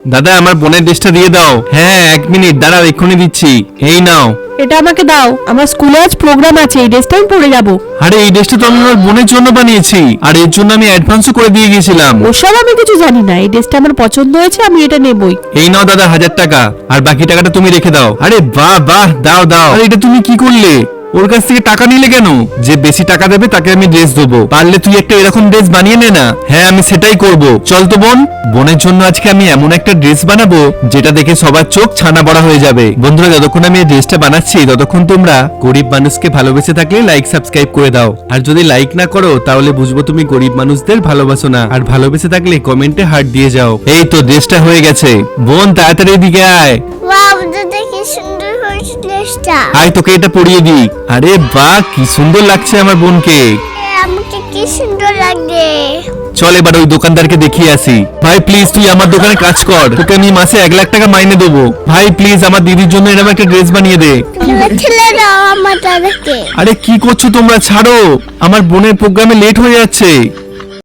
দাদা আমার বোনের ড্রেসটা দিয়ে দাও। হ্যাঁ 1 মিনিট দাঁড়াও, এক্ষুনি দিচ্ছি। এই নাও। এটা আমাকে দাও, আমার স্কুলে আজ প্রোগ্রাম আছে, এই ড্রেসটা আমি পরে যাবো। আরে এই ড্রেসটা তো আমি আমার বোনের জন্য বানিয়েছি, আর এর জন্য আমি অ্যাডভান্সও করে দিয়ে গেছিলাম। ওসব আমি কিছু জানি না, এই ড্রেসটা আমার পছন্দ হয়েছে, আমি এটা নেবই। এই নাও দাদা 1000 টাকা, আর বাকি টাকাটা তুমি রেখে দাও। আরে বাহ বাহ, দাও দাও। আরে এটা তুমি কি করলে? ওর কাছ থেকে টাকা নিলে কেন? যে বেশি টাকা দেবে তাকে আমি ড্রেস দেবো, পারলে তুই একটা এরকম ড্রেস বানিয়ে নে না। হ্যাঁ আমি সেটাই করব। চল তো বোন, বোনের জন্য আজকে আমি এমন একটা ড্রেস বানাবো যেটা দেখে সবার চোখ ছানা বড়া হয়ে যাবে। বন্ধুরা যতক্ষণ আমি এই ড্রেসটা বানাচ্ছি ততক্ষণ তোমরা গরিব মানুষকে ভালোবেসে থাকলে লাইক সাবস্ক্রাইব করে দাও, আর যদি লাইক না করো তাহলে বুঝবো তুমি গরিব মানুষদের ভালোবাসো না, আর ভালোবেসে থাকলে কমেন্টে হার্ট দিয়ে যাও। এই তো ড্রেসটা হয়ে গেছে। বোন তাড়াতাড়ি এদিকে আয়। ওয়াও, দাদা কি সুন্দর হয়েছে ড্রেসটা। আয় তোকে এটা পরিয়ে দিই। আরে বাহ কি সুন্দর লাগছে আমার বোনকে। আমাকে কি সুন্দর লাগে। চল এবার ওই দোকানদারকে দেখিয়ে আসি। ভাই প্লিজ তুই আমার দোকানে কাজ কর, তোকে আমি মাসে 1 লাখ টাকা মাইনে দেবো। ভাই প্লিজ আমার দিদির জন্য এরকম একটা ড্রেস বানিয়ে দে। ঠেলে দাও আমার দাদাকে। আরে কি করছো তোমরা, ছাড়ো, আমার বোনের প্রোগ্রামে লেট হয়ে যাচ্ছে।